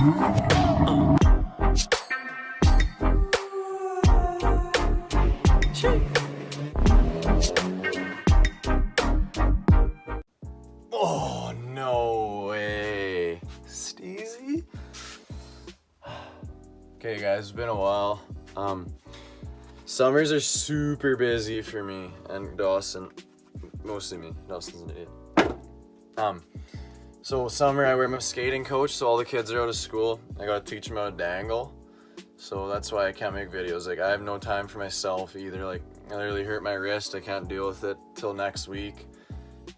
Oh, no way. Steezy? Okay guys, it's been a while. Summers are super busy for me and Dawson. Mostly me. Dawson's an idiot. So summer I'm a skating coach, so all the kids are out of school. I gotta teach them how to dangle. So that's why I can't make videos. Like, I have no time for myself either. Like, I literally hurt my wrist. I can't deal with it till next week.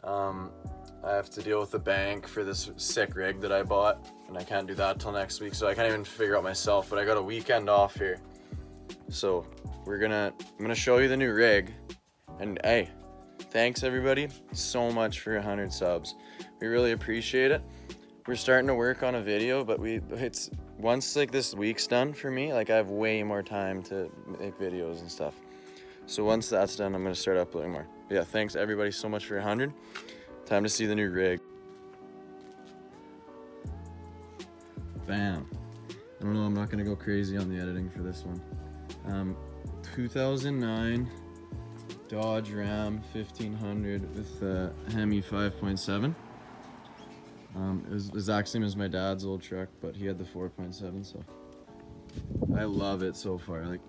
I have to deal with the bank for this sick rig that I bought, and I can't do that till next week, so I can't even figure out myself, but I got a weekend off here. So I'm gonna show you the new rig, and hey, thanks everybody so much for 100 subs. We really appreciate it. We're starting to work on a video, but it's once like this week's done for me, like I have way more time to make videos and stuff. So once that's done, I'm gonna start uploading more. But yeah, thanks everybody so much for 100. Time to see the new rig. Bam. I don't know, I'm not gonna go crazy on the editing for this one. 2009 Dodge Ram 1500 with the Hemi 5.7. It was the exact same as my dad's old truck, but he had the 4.7, so I love it so far. Like,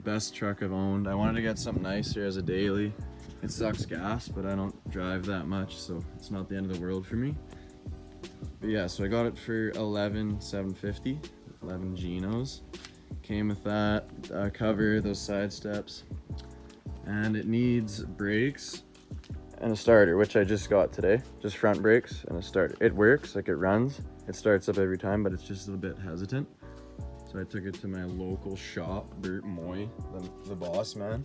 best truck I've owned. I wanted to get something nicer as a daily. It sucks gas, but I don't drive that much, so it's not the end of the world for me. But yeah, so I got it for 11,750, 11 Genos. Came with that cover, those side steps, and it needs brakes and a starter, which I just got today. Just front brakes and a starter. It works, like it runs. It starts up every time, but it's just a bit hesitant. So I took it to my local shop, Bert Moy, the boss man.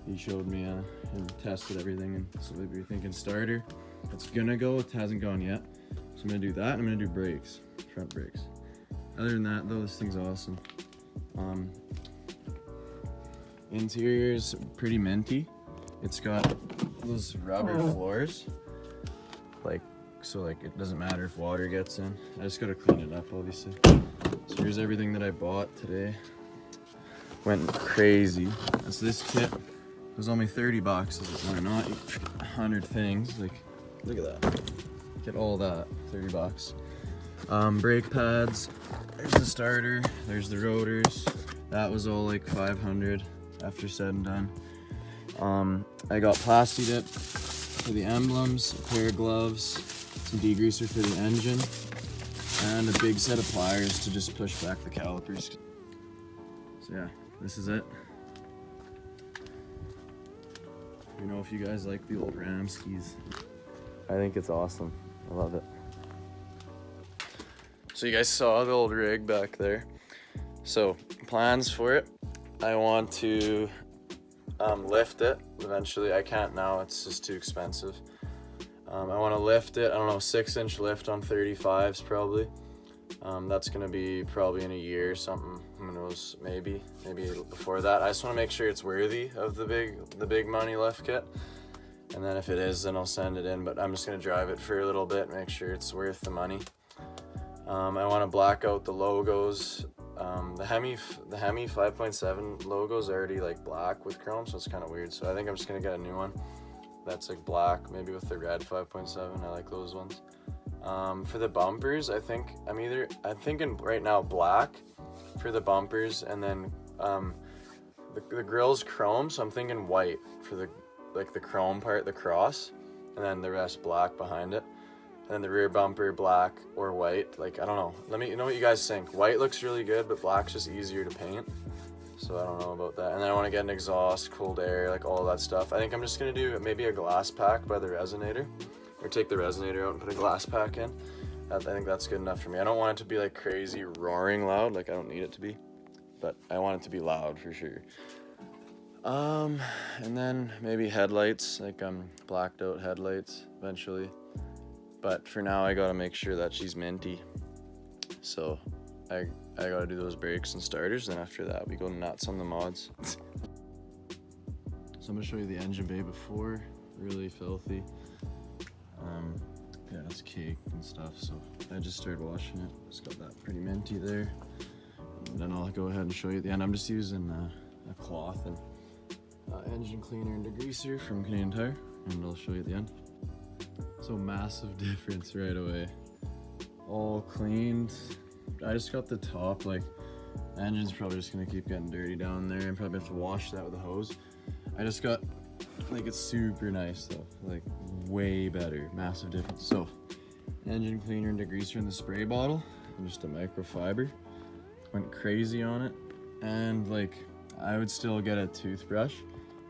He showed me and tested everything, and so we were thinking starter. It's gonna go, it hasn't gone yet. So I'm gonna do that, and I'm gonna do brakes, front brakes. Other than that though, this thing's awesome. Interior's pretty minty. It's got those rubber floors, so it doesn't matter if water gets in. I just gotta clean it up, obviously. So here's everything that I bought today. Went crazy. So this kit was only 30 boxes. Why not? 100 things. Like, look at that. Get all that. 30 bucks. Brake pads. There's the starter. There's the rotors. That was all like 500 after said and done. I got plasti dip for the emblems, a pair of gloves, some degreaser for the engine, and a big set of pliers to just push back the calipers. So yeah, this is it. Let me know if you guys like the old Ram skis. I think it's awesome. I love it. So you guys saw the old rig back there. So plans for it. I want to lift it eventually. I can't now, it's just too expensive. I want to lift it, I don't know, 6-inch lift on 35s probably. That's gonna be probably in a year or something. Who knows, maybe before that. I just want to make sure it's worthy of the big money lift kit. And then if it is, then I'll send it in, but I'm just gonna drive it for a little bit, make sure it's worth the money. I want to black out the logos. The Hemi 5.7 logo's already like black with chrome, so it's kind of weird. So I think I'm just gonna get a new one that's like black, maybe with the red 5.7. I like those ones. For the bumpers, I'm thinking right now black for the bumpers, and then the grill's chrome, so I'm thinking white for the chrome part, the cross, and then the rest black behind it. And then the rear bumper black or white. Like, I don't know. Let me know what you guys think. White looks really good, but black's just easier to paint. So I don't know about that. And then I want to get an exhaust, cold air, like all that stuff. I think I'm just gonna do maybe a glass pack by the resonator, or take the resonator out and put a glass pack in. I think that's good enough for me. I don't want it to be like crazy roaring loud. Like, I don't need it to be, but I want it to be loud for sure. And then maybe headlights, like blacked out headlights eventually. But for now, I gotta make sure that she's minty. So I gotta do those brakes and starters, and after that we go nuts on the mods. So I'm gonna show you the engine bay before. Really filthy. yeah, it's caked and stuff. So I just started washing it. It's got that pretty minty there. And then I'll go ahead and show you at the end. I'm just using a cloth and engine cleaner and degreaser from Canadian Tire, and I'll show you at the end. So massive difference right away. All cleaned. I just got the top, like, engine's probably just gonna keep getting dirty down there and probably have to wash that with a hose. I just got, like, it's super nice though, like way better, massive difference. So engine cleaner and degreaser in the spray bottle and just a microfiber. Went crazy on it, and like I would still get a toothbrush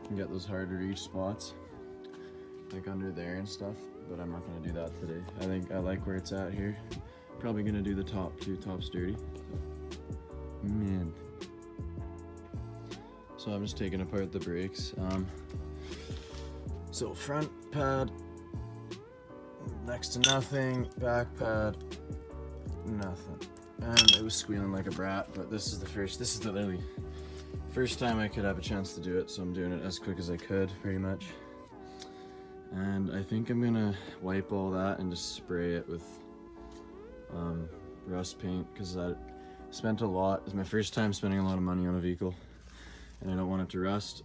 and get those hard to reach spots like under there and stuff, but I'm not gonna do that today. I think I like where it's at here. Probably gonna do the top two, top's dirty. Man. So I'm just taking apart the brakes. So front pad, next to nothing, back pad, nothing. And it was squealing like a brat, but this is the literally first time I could have a chance to do it, so I'm doing it as quick as I could, pretty much. And I think I'm gonna wipe all that and just spray it with rust paint, because I spent a lot. It's my first time spending a lot of money on a vehicle, and I don't want it to rust,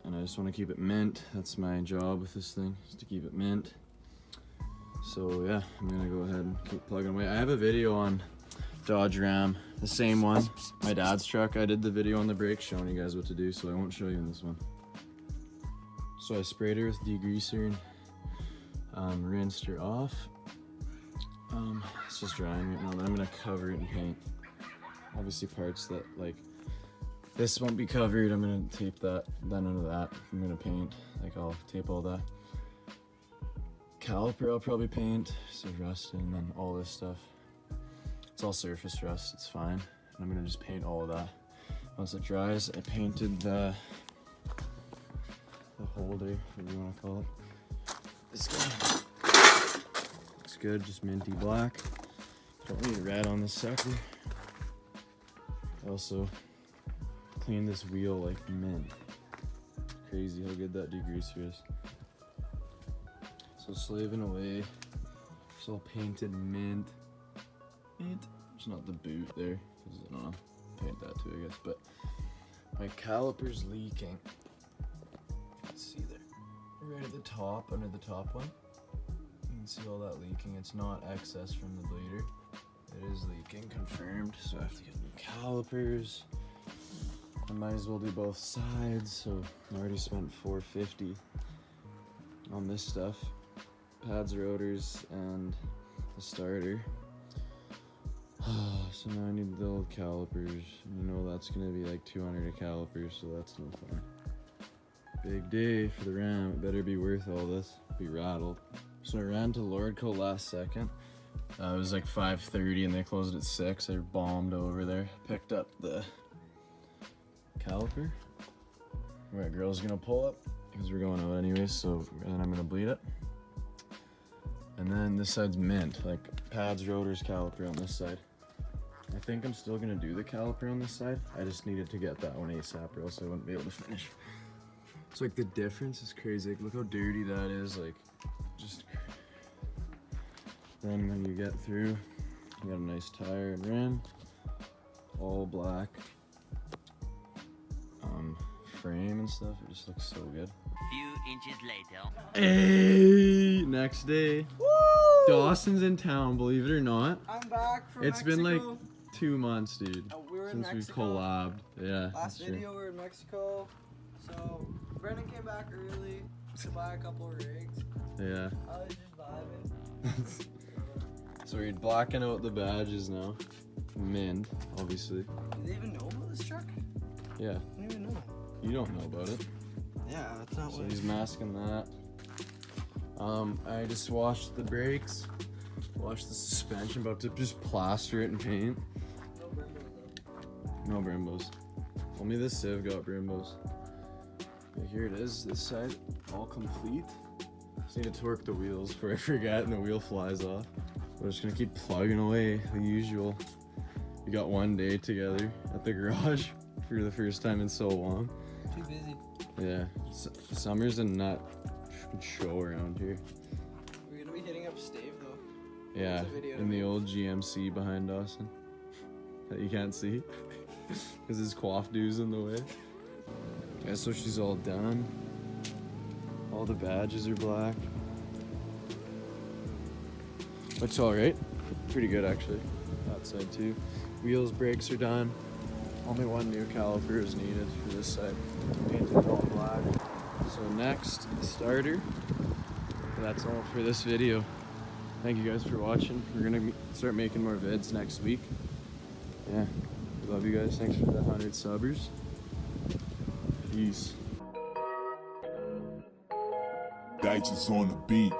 and I just want to keep it mint. That's my job with this thing, is to keep it mint. So yeah, I'm gonna go ahead and keep plugging away. I have a video on Dodge Ram, the same one, my dad's truck. I did the video on the brakes showing you guys what to do, so I won't show you in this one. So I sprayed her with degreaser and rinsed her off. It's just drying right now, then I'm gonna cover it in paint. Obviously parts that, like, this won't be covered, I'm gonna tape that, then none of that. I'm gonna paint, like I'll tape all that. Caliper I'll probably paint, so rust, and then all this stuff. It's all surface rust, it's fine. And I'm gonna just paint all of that. Once it dries, I painted the holder, whatever you wanna call it. This guy. Looks good, just minty black. Don't need red on this sucker. I also cleaned this wheel like mint. Crazy how good that degreaser is. So slaving away. It's all painted mint. There's not the boot there, because I don't know, paint that too, I guess, but my caliper's leaking. Let's see there, right at the top, under the top one. You can see all that leaking. It's not excess from the bleeder. It is leaking, confirmed, so I have to get new calipers. I might as well do both sides, so I already spent $450 on this stuff. Pads, rotors, and the starter. So now I need the old calipers. You know that's gonna be like 200 a caliper, so that's no fun. Big day for the Ram. It better be worth all this. Be rattled. So I ran to Lordco last second. It was like 5:30 and they closed at 6. I bombed over there. Picked up the caliper. My girl's gonna pull up because we're going out anyways. So then I'm gonna bleed it. And then this side's mint, like pads, rotors, caliper on this side. I think I'm still gonna do the caliper on this side. I just needed to get that one ASAP or else I wouldn't be able to finish. So like the difference is crazy. Like, look how dirty that is. Like, just. Then when you get through, you got a nice tire and rim, all black frame and stuff. It just looks so good. Few inches later. Hey, next day. Woo! Dawson's in town, believe it or not. I'm back from It's Mexico. been like 2 months, dude. We were since in we Mexico. collabed. Yeah. Last video we were in Mexico. So Brendan came back early to buy a couple of rigs. Yeah. I was just vibing. So we're blacking out the badges now. Mint, obviously. Do they even know about this truck? Yeah. I don't even know. You don't know about it. Yeah, that's not So what. he's masking that. I just washed the brakes, washed the suspension, about to just plaster it and paint. No Brembos though. No Brimbos. Only the Civ got Brimbos. Yeah, here it is, this side, all complete. Just need to torque the wheels before I forget and the wheel flies off. We're just gonna keep plugging away, the usual. We got one day together at the garage for the first time in so long. Too busy. Yeah, summer's a nut show around here. We're gonna be hitting up Stave though. Yeah, It's a video in the old GMC behind Dawson that you can't see because his coif due's in the way. Yeah, so she's all done. All the badges are black. Looks alright. Pretty good actually. That side too. Wheels, brakes are done. Only one new caliper is needed for this side. Painted all black. So next, starter. That's all for this video. Thank you guys for watching. We're gonna start making more vids next week. Yeah, love you guys. Thanks for the 100 subbers. Peace. Digits on the beat.